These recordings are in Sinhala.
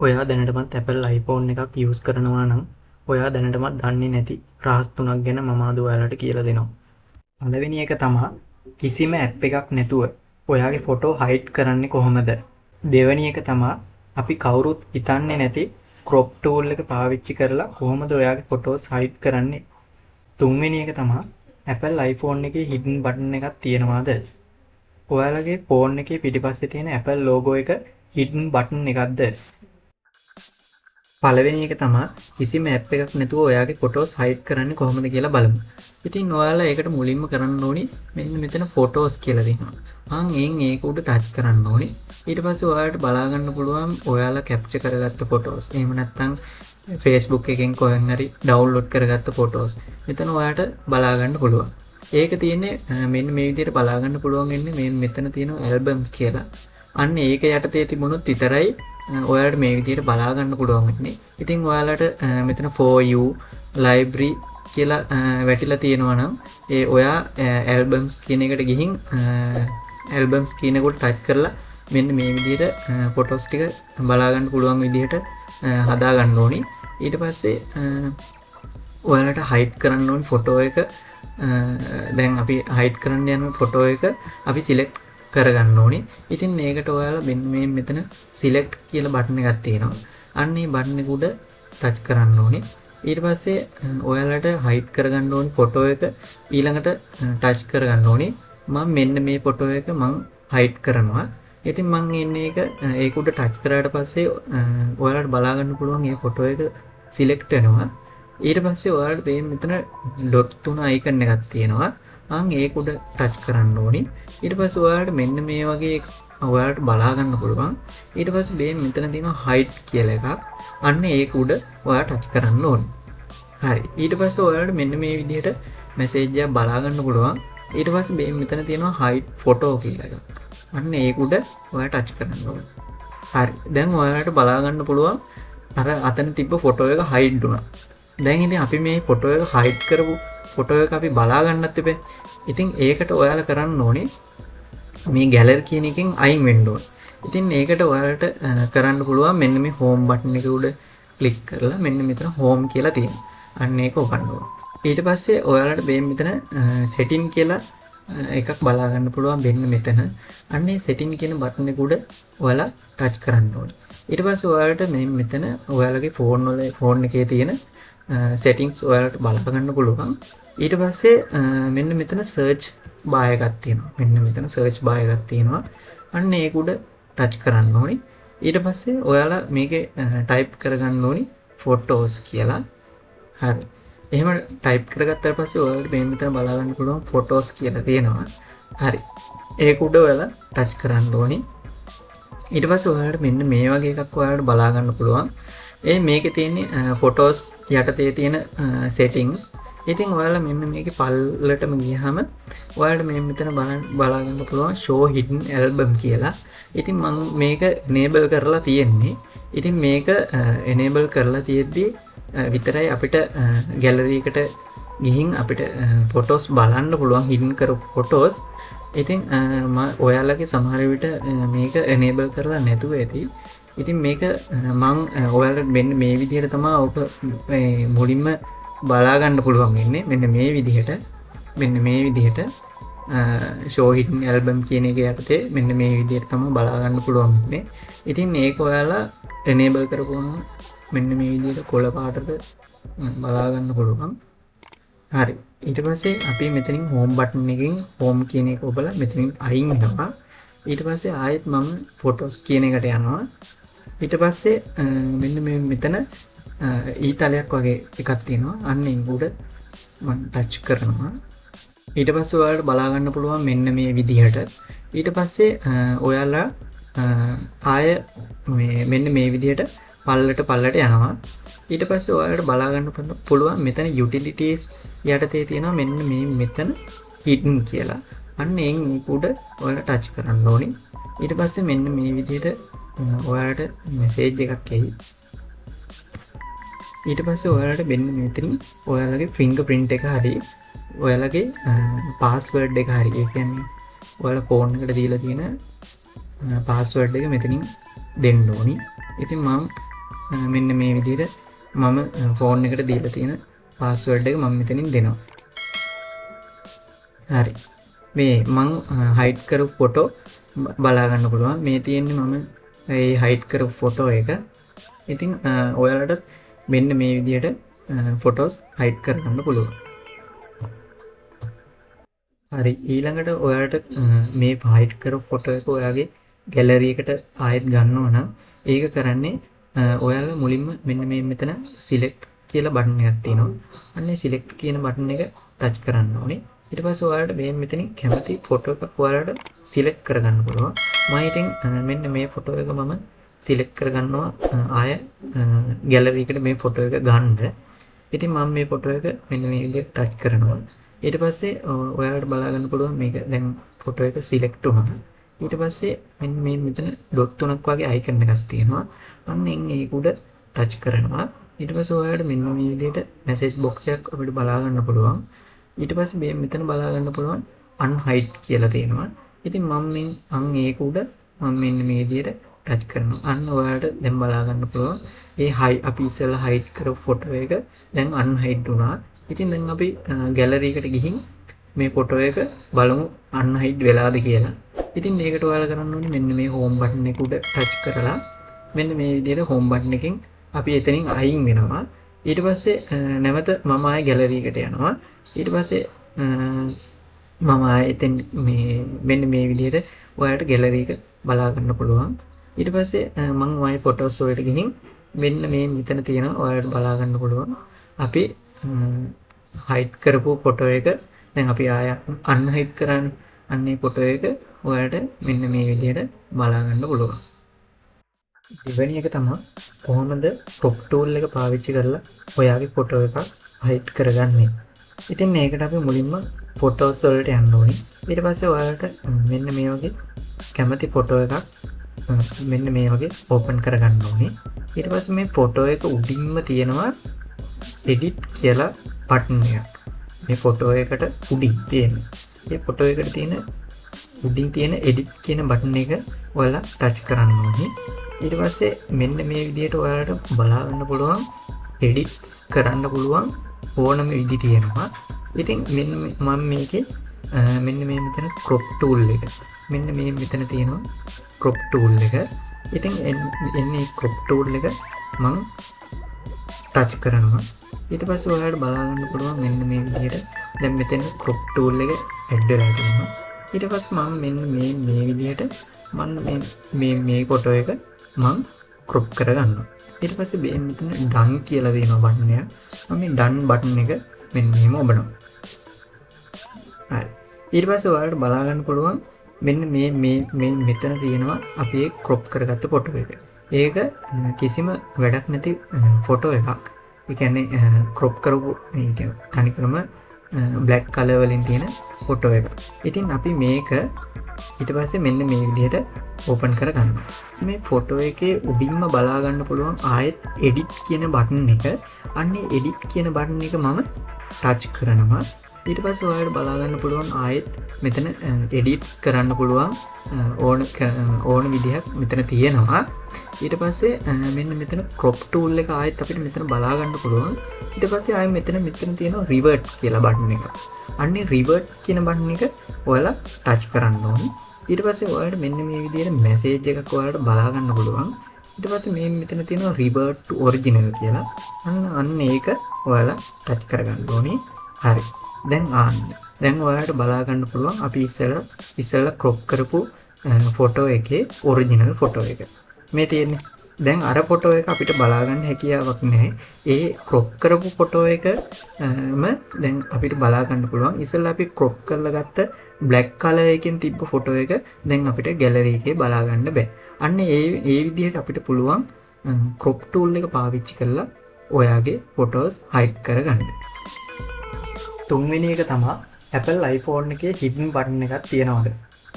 ඔයා දැනටමත් Apple iPhone එකක් යූස් කරනවා නම් ඔයා දැනටමත් දන්නේ නැති රහස් තුනක් ගැන මම අද ඔයාලට කියලා දෙනවා. පළවෙනි එක තමා කිසිම ඇප් එකක් නැතුව ඔයාගේ ෆොටෝ හයිඩ් කරන්නේ කොහොමද? දෙවෙනි එක තමා අපි කවුරුත් හිතන්නේ නැති crop tool එක පාවිච්චි කරලා කොහොමද ඔයාගේ ෆොටෝස් හයිඩ් කරන්නේ? තුන්වෙනි එක තමා Apple iPhone එකේ hidden button එකක් තියෙනවාද? ඔයාලගේ ෆෝන් එකේ පිටිපස්සේ තියෙන Apple logo එක hidden button එකක්ද? පළවෙනි එක තමා කිසිම ඇප් එකක් නැතුව ඔයාගේ ෆොටෝස් හයිඩ් කරන්නේ කොහොමද කියලා බලමු. ඉතින් ඔයාලා ඒකට මුලින්ම කරන්න ඕනි මෙන්න මෙතන ෆොටෝස් කියලා දෙනවා. ඒක උඩ ටච් කරන්න ඕනි. ඊට පස්සේ ඔයාලට බලා ගන්න පුළුවන් ඔයාලා කැප්චර් කරගත්ත ෆොටෝස්. එහෙම නැත්නම් Facebook එකෙන් කොහෙන් හරි ඩවුන්ලෝඩ් කරගත්ත ෆොටෝස්. මෙතන ඔයාලට බලා ගන්න පුළුවන්. ඒක තියෙන්නේ මෙන්න මේ විදිහට බලා ගන්න පුළුවන් වෙන්නේ මෙතන තියෙන ඇල්බම්ස් කියලා. අන්න ඒක යටතේ තිබුණොත් විතරයි ඔයාලට මේ විදිහට බලා ගන්න පුළුවන් වෙන්නේ. ඉතින් ඔයාලට මෙතන for you library කියලා වැටිලා තියෙනවා නම් ඔයා albums කියන එකට ගිහින් albums කියන එකට ටච් කරලා මෙන්න මේ විදිහට photos ටික බලා ගන්න පුළුවන් විදිහට හදා ගන්න ඕනි. ඊට පස්සේ ඔයාලට hide කරන්න ඕනි photo එක. දැන් අපි hide කරන්න යන photo එක අපි select කරගන්න ඕනි. ඉතින් මේකට ඔයාලා මේ මෙතන select කියලා බටන් එකක් තියෙනවා. අන්න ඒ බටන් එක උඩ ටච් කරන්න ඕනි. ඊට පස්සේ ඔයාලට hide කරගන්න ඕනි ෆොටෝ එක ඊළඟට ටච් කරගන්න ඕනි. මම මෙන්න මේ ෆොටෝ එක මම hide කරනවා. ඉතින් මම ඉන්නේ ඒක උඩ ටච් කරාට පස්සේ ඔයාලට බලා ගන්න පුළුවන් මේ ෆොටෝ එක select වෙනවා. ඊට පස්සේ ඔයාලට මෙතන dot 3 icon එකක් තියෙනවා. ඒක උඩ ටච් කරන්න ඕනි. ඊට පස්සේ ඔයාලට මෙන්න මේ වගේ ඔයාලට බලා ගන්න පුළුවන්. ඊට පස්සේ මෙතන තියෙනවා hide කියලා එකක්. අන්න ඒක උඩ ඔයා ටච් කරන්න ඕනි. හරි. ඊට පස්සේ ඔයාලට මෙන්න මේ විදිහට මැසේජ් එකක් බලා ගන්න පුළුවන්. ඊට පස්සේ මෙතන තියෙනවා hide photo කියලා එකක්. අන්න ඒක උඩ ඔයා ටච් කරන්න ඕනි. හරි. දැන් ඔයාලට බලා ගන්න පුළුවන් අර අතන තිබ්බ ෆොටෝ එක hide වුණා. දැන් ඉතින් අපි මේ ෆොටෝ එක hide කරපු ෆොටෝ එක අපි බලා ගන්නත් එපේ. ඉතින් ඒකට ඔයාලා කරන්න ඕනේ මේ ගැලරි කියන එකෙන් අයින් වෙන්න ඕනේ. ඉතින් ඒකට ඔයාලට කරන්න පුළුවන් මෙන්න මේ හෝම් බටන් එක උඩ ක්ලික් කරලා මෙන්න මෙතන හෝම් කියලා තියෙනවා. අන්න ඒක ඔපන්න ඕනේ. ඊට පස්සේ ඔයාලට මෙතන setting කියලා එකක් බලා ගන්න පුළුවන් මෙන්න මෙතන. අන්න ඒ setting කියන බටන් එක උඩ ඔයාලා ටච් කරන්න ඕනේ. ඊට පස්සේ ඔයාලට මෙතන ඔයාලගේ ෆෝන් එකේ තියෙන settings ඔයාලට බලා ගන්න පුළුවන්. ඊට පස්සේ මෙන්න මෙතන search bar එකක් තියෙනවා. මෙන්න මෙතන search bar එකක් තියෙනවා. අන්න ඒක උඩ ටච් කරන්න ඕනි. ඊට පස්සේ ඔයාලා මේකේ type කරගන්න ඕනි photos කියලා. හරි. එහෙම type කරගත්තාට පස්සේ ඔයාලට මෙතන බලා ගන්න පුළුවන් photos කියලා තියෙනවා. හරි. ඒක උඩ ඔයාලා ටච් කරන්න ඕනි. ඊට පස්සේ ඔයාලට මෙන්න මේ වගේ එකක් ඔයාලට බලා ගන්න පුළුවන්. මේකේ තියෙන්නේ photos යටතේ තියෙන settings. ඉතින් ඔයාලා මෙන්න මේකේ පල්ලටම ගියහම ඔයාලට මෙතන බලා ගන්න පුළුවන් show hidden album කියලා. ඉතින් මම මේක enable කරලා තියෙන්නේ. ඉතින් මේක enable කරලා තියෙද්දි විතරයි අපිට gallery එකට ගිහින් අපිට photos බලන්න පුළුවන් hidden කරපු photos. ඉතින් ඔයාලගේ සමහර විට මේක enable කරලා නැතුව ඇති. ඉතින් මේක මම ඔයාලට මෙන්න මේ විදිහට තමයි ඔබ මුලින්ම බලා ගන්න පුළුවන් වෙන්නේ. මෙන්න මේ විදිහට show hidden album කියන එක යටතේ මෙන්න මේ විදිහට තමයි බලා ගන්න පුළුවන් වෙන්නේ. ඉතින් මේක ඔයාලා enable කරපුවම මෙන්න මේ විදිහට කොළ පාටට බලා ගන්න පුළුවන්. හරි. ඊට පස්සේ අපි මෙතනින් home button එකෙන් home කියන එක ඔබලා මෙතනින් අයින් වෙනවා. ඊට පස්සේ ආයෙත් මම photos කියන එකට යනවා. ඊට පස්සේ මෙන්න මෙතන ඊතලයක් වගේ එකක් තියෙනවා. අන්න ඒක උඩ මම ටච් කරනවා. ඊට පස්සේ ඔයාලට බලා ගන්න පුළුවන් මෙන්න මේ විදිහට. ඊට පස්සේ ඔයාලා ආය මෙන්න මේ විදිහට පල්ලට යනවා. ඊට පස්සේ ඔයාලට බලා ගන්න පුළුවන් මෙතන utilities යටතේ තියෙනවා මෙන්න මෙතන hidden කියලා. අන්න ඒක උඩ ඔයාලා ටච් කරන්න ඕනි. ඊට පස්සේ මෙන්න මේ විදිහට ඔයාලට message එකක් එයි. ඊට පස්සේ ඔයාලට මෙන්න මෙතනින් ඔයාලගේ fingerprint එක හරි ඔයාලගේ password එක හරි ඒ කියන්නේ ඔයාලා ෆෝන් එකට දීලා තියෙන password එක මෙතනින් දෙන්න ඕනි. ඉතින් මම මෙන්න මේ විදිහට මම ෆෝන් එකට දීලා තියෙන පාස්වර්ඩ් එක මම මෙතනින් දෙනවා. හරි. මේ මං හයිඩ් කරපු ෆොටෝ බලා ගන්න පුළුවන්. මේ තියෙන්නේ මම ඒ හයිඩ් කරපු ෆොටෝ එක. ඉතින් ඔයාලට මෙන්න මේ විදිහට ෆොටෝස් හයිඩ් කරගන්න පුළුවන්. හරි, ඊළඟට ඔයාලට මේ හයිඩ් කරපු ෆොටෝ එක ඔයාගේ ගැලරි එකට ආයෙත් ගන්නවා නම් ඒක කරන්නේ ඔයාලා මුලින්ම මෙන්න මේ මෙතන සිලෙක්ට් කියලා බටන් එකක් තියෙනවා. අන්න ඒ සිලෙක්ට් කියන බටන් එක ටච් කරන්න ඕනේ. ඊට පස්සේ ඔයාලට මේ මෙතනින් කැමති ෆොටෝ එකක් ඔයාලට සිලෙක්ට් කරගන්න පුළුවන්. මම ඉතින් මෙන්න මේ ෆොටෝ එක මම සිලෙක්ට් කරගන්නවා ආය ගැලරි එකට මේ ෆොටෝ එක ගන්න. ඉතින් මම මේ ෆොටෝ එක මෙන්න මේ විදිහට ටච් කරනවා. ඊට පස්සේ ඔයාලට බලා ගන්න පුළුවන් මේක දැන් ෆොටෝ එක සිලෙක්ට් වුණා. ඊට පස්සේ මෙන්න මේ මෙතන ඩොට් තුනක් වගේ අයිකන් එකක් තියෙනවා. අන්න ඒක උඩ ටච් කරනවා. ඊට පස්සේ ඔයාලට මෙන්න මේ විදිහට මැසේජ් බොක්ස් එකක් අපිට බලා ගන්න පුළුවන්. ඊට පස්සේ මේ මෙතන බලා ගන්න පුළුවන් unhide කියලා තියෙනවා. ඉතින් මම ඒක උඩ මම මෙන්න මේ විදිහට ටච් කරනවා. අන්න ඔයාලට දැන් බලා ගන්න පුළුවන් ඒ අපි ඉස්සෙල්ලා hide කරපු ෆොටෝ එක දැන් unhide වුණා. ඉතින් දැන් අපි ගැලරි එකට ගිහින් මේ ෆොටෝ එක බලමු unhide වෙලාද කියලා. ඉතින් මේකට ඔයාලා කරන්න ඕනේ මෙන්න මේ home button එක උඩ ටච් කරලා මෙන්න මේ විදිහට home button එකෙන් අපි එතනින් අයින් වෙනවා. ඊට පස්සේ නැවත මම ආයේ ගැලරි එකට යනවා. ඊට පස්සේ මම ආයේ එතෙන් මෙන්න මේ විදිහට ඔයාලට ගැලරි එක බලා ගන්න පුළුවන්. ඊට පස්සේ මම ආයේ ෆොටෝස් වලට ගිහින් මෙන්න මේ මෙතන තියෙනවා ඔයාලට බලා ගන්න පුළුවන්. අපි හයිඩ් කරපු ෆොටෝ එක දැන් අපි ආය අන්හයිඩ් කරන්නේ. අන්නේ ෆොටෝ එක ඔයාලට මෙන්න මේ විදිහට බලා ගන්න පුළුවන්. දෙවෙනි එක තමයි කොහොමද crop tool එක පාවිච්චි කරලා ඔයාගේ ෆොටෝ එකක් හයිඩ් කරගන්නේ. ඉතින් මේකට අපි මුලින්ම ෆොටෝස් වලට යන්න ඕනේ. ඊට පස්සේ ඔයාලට මෙන්න මේ වගේ කැමති ෆොටෝ එකක් මෙන්න මේ වගේ ඕපන් කරගන්න ඕනේ. ඊට පස්සේ මේ ෆොටෝ එක උඩින්ම තියෙනවා edit කියලා බටන් එකක්. මේ ෆොටෝ එකට උඩින් තියෙන. මේ ෆොටෝ එකට තියෙන උඩින් තියෙන edit කියන බටන් එක ඔයාලා ටච් කරන්න ඕනේ. ඊට පස්සේ මෙන්න මේ විදිහට ඔයාලට බලා ගන්න පුළුවන් edits කරන්න පුළුවන් ඕනම විදි තියෙනවා. ඉතින් මෙන්න මම මේකේ මෙන්න මේ මෙතන crop tool එක මෙන්න මේ මෙතන තියෙනවා crop tool එක. ඉතින් එන්නේ crop tool එක මම ටච් කරනවා. ඊට පස්සේ ඔයාලට බලා ගන්න පුළුවන් මෙන්න මේ විදිහට දැන් මෙතන crop tool එක ඇඩ් වෙලා තියෙනවා. ඊට පස්සේ මම මෙන්න මේ විදිහට මේ ෆොටෝ එක මම crop කරගන්නවා. ඊට පස්සේ මෙතන done කියලා දෙනවා බටන් එක. මම මේ done බටන් එක මෙන්න මෙහෙම ඔබනවා. හරි. ඊට පස්සේ ඔයාලට බලා ගන්න පුළුවන් මෙන්න මේ මෙතන තියෙනවා අපි ඒ crop කරගත්ත ෆොටෝ එක. ඒක කිසිම වැඩක් නැති ෆොටෝ එකක්. ඒ කියන්නේ crop කරපු මේක තනිකරම black color වලින් තියෙන ෆොටෝ එක. ඉතින් අපි මේක ඊට පස්සේ මෙන්න මේ විදිහට ඕපන් කරගන්නවා. මේ ෆොටෝ එකේ උඩින්ම බලා ගන්න පුළුවන් ආයෙත් edit කියන බටන් එක. අන්නේ edit කියන බටන් එක මම ටච් කරනවා. ඊට පස්සේ ඔයාලට බලා ගන්න පුළුවන් ආයෙත් මෙතන edits කරන්න පුළුවන් ඕන විදිහක් මෙතන තියෙනවා. ඊට පස්සේ මෙන්න මෙතන crop tool එක ආයෙත් අපිට මෙතන බලා ගන්න පුළුවන්. ඊට පස්සේ ආයෙ මෙතන තියෙනවා revert කියලා බටන් එක. අන්නේ revert කියන බටන් එක ඔයාලා ටච් කරන්න ඕනේ. ඊට පස්සේ ඔයාලට මෙන්න මේ විදිහට මැසේජ් එකක් ඔයාලට බලා ගන්න පුළුවන්. ඊට පස්සේ මේ මෙතන තියෙනවා revert to original කියලා. අන්න ඒක ඔයාලා ටච් කරගන්න ඕනේ. හරි. දැන් ඔයාලට බලා ගන්න පුළුවන් අපි ඉස්සෙල්ලා crop කරපු ෆොටෝ එකේ ඔරිජිනල් ෆොටෝ එක. මේ තියෙන්නේ. දැන් අර ෆොටෝ එක අපිට බලා ගන්න හැකියාවක් නැහැ. ඒ crop කරපු ෆොටෝ එකම දැන් අපිට බලා ගන්න පුළුවන්. ඉස්සෙල්ලා අපි crop කරලා ගත්ත black color එකෙන් තිබ්බ ෆොටෝ එක දැන් අපිට gallery එකේ බලා ගන්න බෑ. අන්න ඒ විදිහට අපිට පුළුවන් crop tool එක පාවිච්චි කරලා ඔයාගේ photos hide කරගන්න. තුන්වෙනි එක තමයි Apple iPhone එකේ hidden button එකක් තියෙනවද?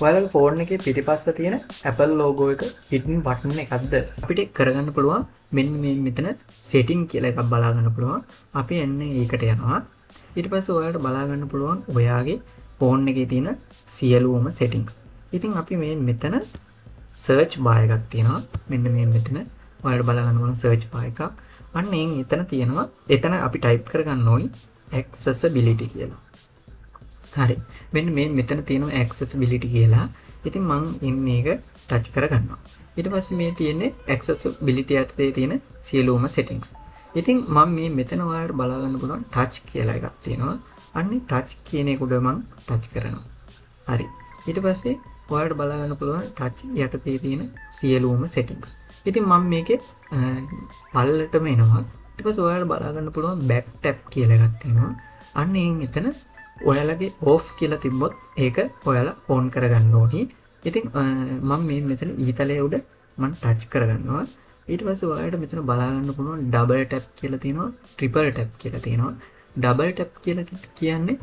ඔයාලගේ ෆෝන් එකේ පිටිපස්ස තියෙන Apple logo එක hidden button එකක්ද? අපිට කරගන්න පුළුවන් මෙන්න මේ මෙතන setting කියලා එකක් බලා ගන්න පුළුවන්. අපි එන්නේ ඒකට යනවා. ඊට පස්සේ ඔයාලට බලා ගන්න පුළුවන් ඔයාගේ ෆෝන් එකේ තියෙන සියලුම settings. ඉතින් අපි මේ මෙතන search bar එකක් තියෙනවා. මෙන්න මේ මෙතන ඔයාලට බලා ගන්න පුළුවන් සර්ච් බාර් එකක්. අන්න එතන තියෙනවා. එතන අපි ටයිප් කරගන්න ඕනි accessibility කියලා. හරි. මෙන්න මෙතන තියෙනවා accessibility කියලා. ඉතින් මම මේක ටච් කරගන්නවා. ඊට පස්සේ මේ තියෙන්නේ accessibility යටතේ තියෙන සියලුම settings. ඉතින් මම මෙතන ඔයාලට බලා ගන්න පුළුවන් touch කියලා එකක් තියෙනවා. අන්නේ touch කියන එක උඩ මම ටච් කරනවා. හරි. ඊට පස්සේ ඔයාලට බලා ගන්න පුළුවන් touch යටතේ තියෙන සියලුම settings. ඉතින් මම මේකේ පල්ලටම එනවා. ඊට පස්සේ ඔයාලට බලා ගන්න පුළුවන් back tab කියලා එකක් තියෙනවා. අන්න එතන ඔයාලගේ off කියලා තිබ්බොත් ඒක ඔයාලා on කරගන්න ඕනි. ඉතින් මම මෙතන ඊතලයේ උඩ මම ටච් කරගන්නවා. ඊට පස්සේ ඔයාලට මෙතන බලා ගන්න පුළුවන් double tap කියලා තියෙනවා, triple tap කියලා තියෙනවා. double tap කියලා කියන්නේ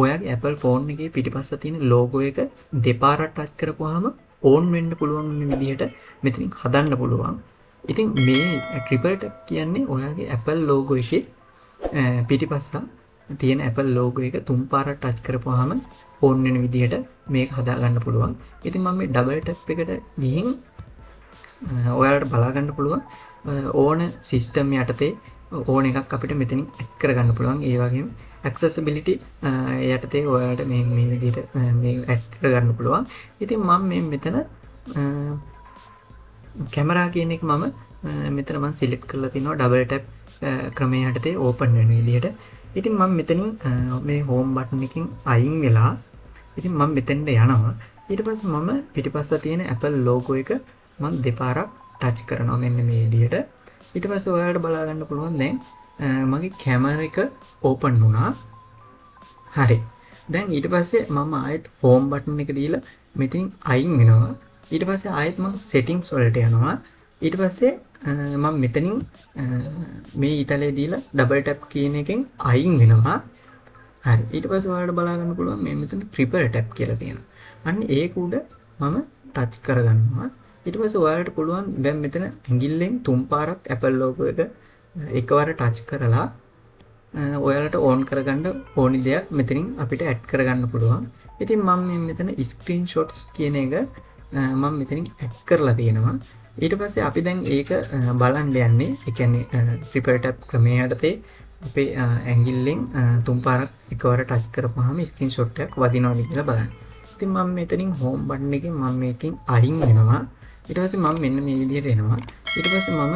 ඔයාගේ Apple phone එකේ පිටිපස්ස තියෙන logo එක දෙපාරක් ටච් කරපුවාම on වෙන්න පුළුවන් විදිහට මෙතනින් හදන්න පුළුවන්. ඉතින් මේ triple tap කියන්නේ ඔයාගේ Apple logo එකේ පිටිපස්ස තියෙන Apple logo එක තුන් පාරක් ටච් කරපුවාම on වෙන විදිහට මේක හදා ගන්න පුළුවන්. ඉතින් මම මේ double tap එකට ගිහින් ඔයාලට බලා ගන්න පුළුවන් ඕන සිස්ටම් යටතේ ඕන එකක් අපිට මෙතනින් ඇඩ් කරගන්න පුළුවන්. ඒ වගේම accessibility යටතේ ඔයාලට මේ විදිහට මේ ඇඩ් කරගන්න පුළුවන්. ඉතින් මම මෙතන කැමරා කියන එක මෙතන මම සිලෙක්ට් කරලා තිනවා double tap ක්‍රමය යටතේ open වෙන විදිහට. ඉතින් මම මෙතනින් මේ home button එකකින් අයින් වෙලා ඉතින් මම මෙතෙන්ට යනවා. ඊට පස්සේ මම පිටිපස්ස තියෙන Apple logo එක මම දෙපාරක් ටච් කරනවා මෙන්න මේ විදිහට. ඊට පස්සේ ඔයාලට බලා ගන්න පුළුවන් දැන් මගේ කැමරා එක ඕපන් වුණා. හරි. දැන් ඊට පස්සේ මම ආයෙත් home button එක දීලා මෙතනින් අයින් වෙනවා. ඊට පස්සේ ආයෙත් මම settings වලට යනවා. ඊට පස්සේ මම මෙතනින් මේ ඊතලයේ දීලා double tap කියන එකෙන් අයින් වෙනවා. හරි. ඊට පස්සේ ඔයාලට බලා ගන්න පුළුවන් මේ මෙතන triple tap කියලා තියෙනවා. අන්න ඒක උඩ මම ටච් කරගන්නවා. ඊට පස්සේ ඔයාලට පුළුවන් දැන් මෙතන ඇඟිල්ලෙන් තුන් පාරක් Apple logo එක එකවර ටච් කරලා ඔයාලට ඕන් කරගන්න ඕනි දෙයක් මෙතනින් අපිට ඇඩ් කරගන්න පුළුවන්. ඉතින් මම මෙතන screenshots කියන එක මම මෙතනින් ඇඩ් කරලා තියෙනවා. ඊට පස්සේ අපි දැන් ඒක බලන්න යන්නේ. ඒ කියන්නේ triple tap ක්‍රමයේ යටතේ අපේ ඇඟිල්ලෙන් තුන් පාරක් එකවර ටච් කරපුවාම ස්ක්‍රීන්ෂොට් එකක් වදිනවද කියලා බලන්න. ඉතින් මම මෙතනින් home button එකෙන් මම මේකෙන් අයින් වෙනවා. ඊට පස්සේ මම මෙන්න මේ විදිහට එනවා. ඊට පස්සේ මම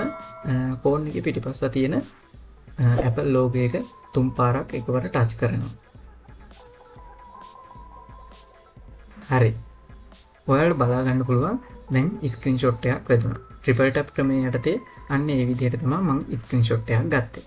ෆෝන් එකේ පිටිපස්ස තියෙන Apple logo එක තුන් පාරක් එකවර ටච් කරනවා. හරි. ඔයාලට බලා ගන්න පුළුවන් දැන් ස්ක්‍රීන්ෂොට් එකක් වැදුණා. triple tap ක්‍රමයේ යටතේ අන්න ඒ විදිහට තමයි මම ස්ක්‍රීන්ෂොට් එකක් ගත්තේ.